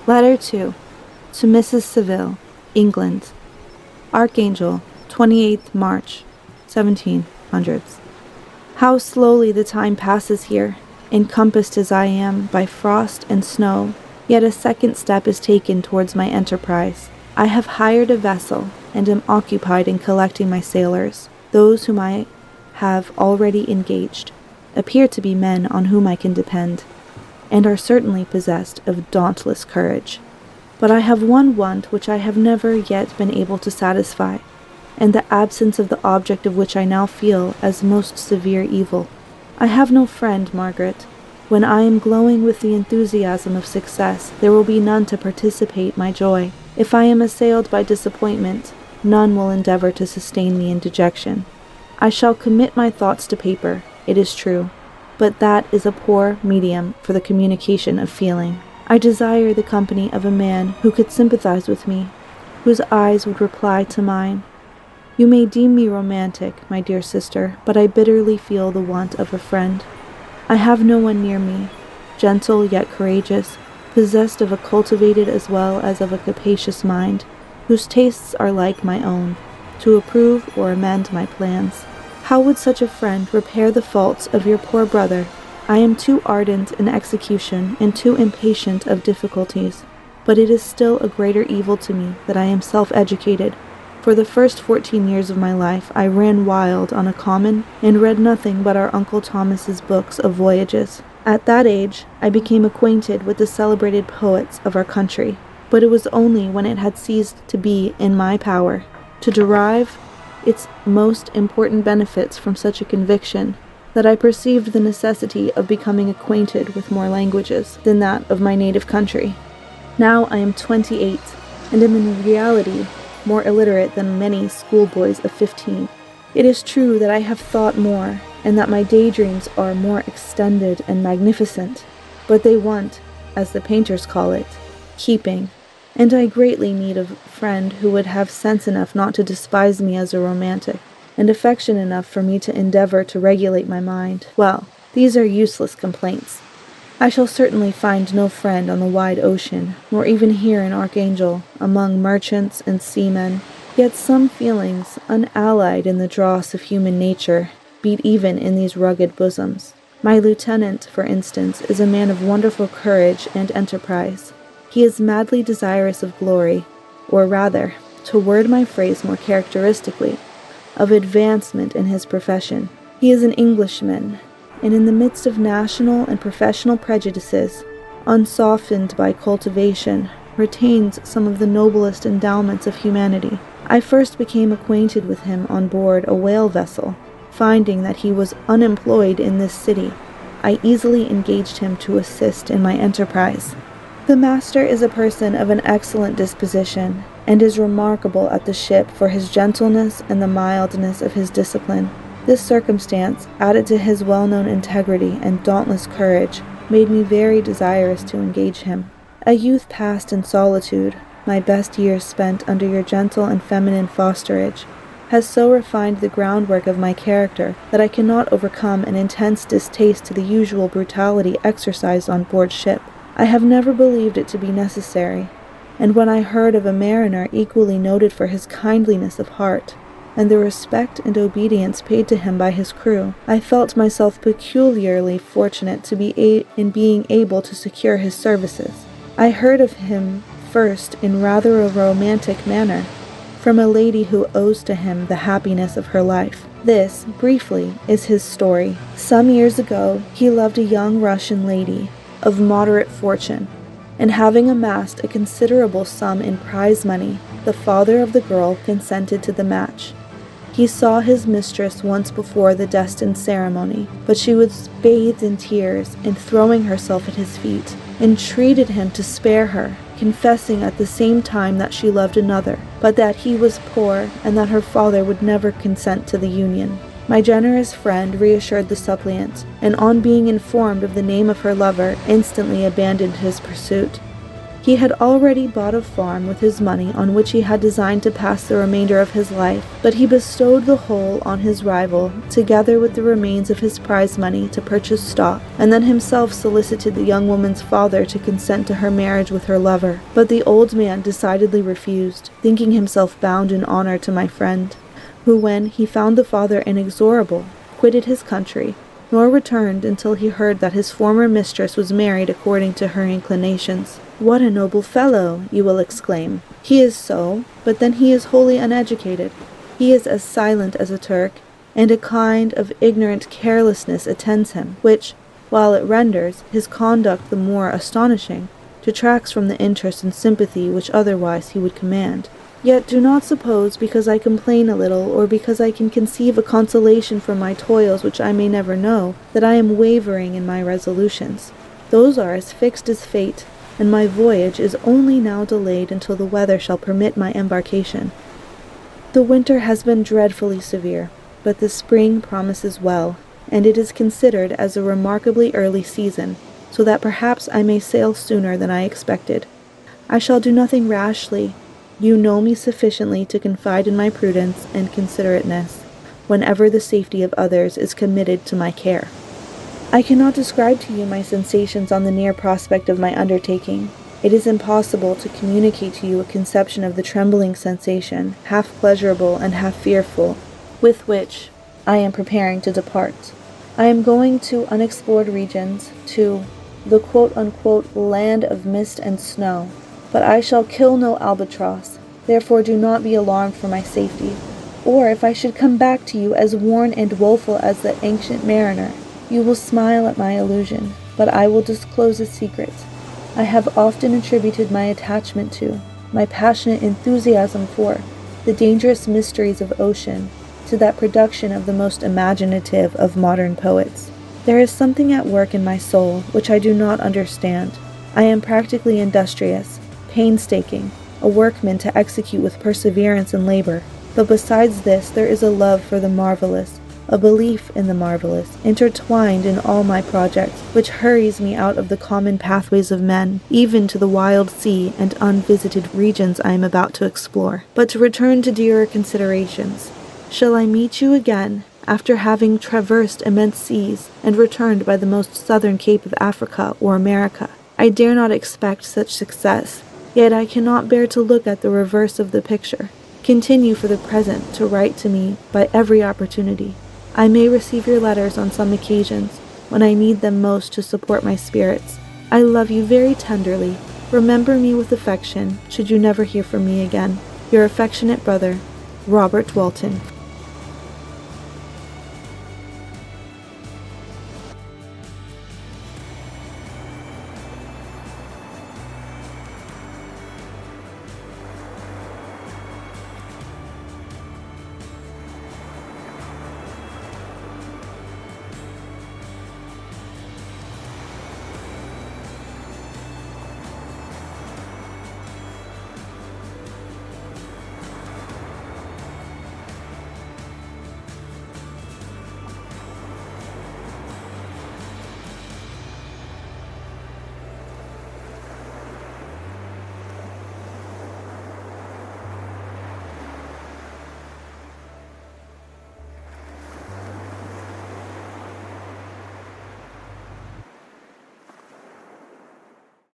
Letter 2. To Mrs. Saville, England. Archangel, 28th March, 1700s. How slowly the time passes here, encompassed as I am by frost and snow, yet a second step is taken towards my enterprise. I have hired a vessel, and am occupied in collecting my sailors. Those whom I have already engaged appear to be men on whom I can depend, and are certainly possessed of dauntless courage. But I have one want which I have never yet been able to satisfy, and the absence of the object of which I now feel as most severe evil. I have no friend, Margaret. When I am glowing with the enthusiasm of success, there will be none to participate my joy. If I am assailed by disappointment, none will endeavor to sustain me in dejection. I shall commit my thoughts to paper, it is true, but that is a poor medium for the communication of feeling. I desire the company of a man who could sympathize with me, whose eyes would reply to mine. You may deem me romantic, my dear sister, but I bitterly feel the want of a friend. I have no one near me, gentle yet courageous, possessed of a cultivated as well as of a capacious mind, whose tastes are like my own, to approve or amend my plans. How would such a friend repair the faults of your poor brother? I am too ardent in execution and too impatient of difficulties, but it is still a greater evil to me that I am self-educated. For the first 14 years of my life I ran wild on a common and read nothing but our Uncle Thomas's books of voyages. At that age I became acquainted with the celebrated poets of our country, but it was only when it had ceased to be in my power to derive its most important benefits from such a conviction that I perceived the necessity of becoming acquainted with more languages than that of my native country. Now I am 28, and am in reality more illiterate than many schoolboys of 15. It is true that I have thought more, and that my daydreams are more extended and magnificent, but they want, as the painters call it, keeping, and I greatly need a friend who would have sense enough not to despise me as a romantic, and affection enough for me to endeavor to regulate my mind. Well, these are useless complaints. I shall certainly find no friend on the wide ocean, nor even here in Archangel, among merchants and seamen. Yet some feelings, unallied in the dross of human nature, beat even in these rugged bosoms. My lieutenant, for instance, is a man of wonderful courage and enterprise. He is madly desirous of glory, or rather, to word my phrase more characteristically, of advancement in his profession. He is an Englishman, and in the midst of national and professional prejudices, unsoftened by cultivation, retains some of the noblest endowments of humanity. I first became acquainted with him on board a whale vessel. Finding that he was unemployed in this city, I easily engaged him to assist in my enterprise. The master is a person of an excellent disposition, and is remarkable at the ship for his gentleness and the mildness of his discipline. This circumstance, added to his well-known integrity and dauntless courage, made me very desirous to engage him. A youth passed in solitude, my best years spent under your gentle and feminine fosterage, has so refined the groundwork of my character that I cannot overcome an intense distaste to the usual brutality exercised on board ship. I have never believed it to be necessary, and when I heard of a mariner equally noted for his kindliness of heart, and the respect and obedience paid to him by his crew, I felt myself peculiarly fortunate to be in being able to secure his services. I heard of him first in rather a romantic manner, from a lady who owes to him the happiness of her life. This, briefly, is his story. Some years ago, he loved a young Russian lady of moderate fortune, and having amassed a considerable sum in prize money, the father of the girl consented to the match. He saw his mistress once before the destined ceremony, but she was bathed in tears, and throwing herself at his feet, entreated him to spare her, confessing at the same time that she loved another, but that he was poor, and that her father would never consent to the union. My generous friend reassured the suppliant, and on being informed of the name of her lover, instantly abandoned his pursuit. He had already bought a farm with his money on which he had designed to pass the remainder of his life, but he bestowed the whole on his rival, together with the remains of his prize money to purchase stock, and then himself solicited the young woman's father to consent to her marriage with her lover. But the old man decidedly refused, thinking himself bound in honor to my friend, who, when he found the father inexorable, quitted his country, nor returned until he heard that his former mistress was married according to her inclinations. "What a noble fellow!" you will exclaim. He is so, but then he is wholly uneducated. He is as silent as a Turk, and a kind of ignorant carelessness attends him, which, while it renders his conduct the more astonishing, detracts from the interest and sympathy which otherwise he would command. Yet do not suppose, because I complain a little, or because I can conceive a consolation from my toils which I may never know, that I am wavering in my resolutions. Those are as fixed as fate, and my voyage is only now delayed until the weather shall permit my embarkation. The winter has been dreadfully severe, but the spring promises well, and it is considered as a remarkably early season, so that perhaps I may sail sooner than I expected. I shall do nothing rashly. You know me sufficiently to confide in my prudence and considerateness, whenever the safety of others is committed to my care. I cannot describe to you my sensations on the near prospect of my undertaking. It is impossible to communicate to you a conception of the trembling sensation, half pleasurable and half fearful, with which I am preparing to depart. I am going to unexplored regions, to the quote-unquote land of mist and snow, but I shall kill no albatross, therefore do not be alarmed for my safety. Or if I should come back to you as worn and woeful as the ancient mariner, you will smile at my illusion, but I will disclose a secret. I have often attributed my attachment to, my passionate enthusiasm for, the dangerous mysteries of ocean, to that production of the most imaginative of modern poets. There is something at work in my soul which I do not understand. I am practically industrious, painstaking, a workman to execute with perseverance and labor. But besides this, there is a love for the marvelous, a belief in the marvelous, intertwined in all my projects, which hurries me out of the common pathways of men, even to the wild sea and unvisited regions I am about to explore. But to return to dearer considerations, shall I meet you again, after having traversed immense seas, and returned by the most southern cape of Africa or America? I dare not expect such success, yet I cannot bear to look at the reverse of the picture. Continue for the present to write to me by every opportunity. I may receive your letters on some occasions, when I need them most to support my spirits. I love you very tenderly. Remember me with affection, should you never hear from me again. Your affectionate brother, Robert Walton.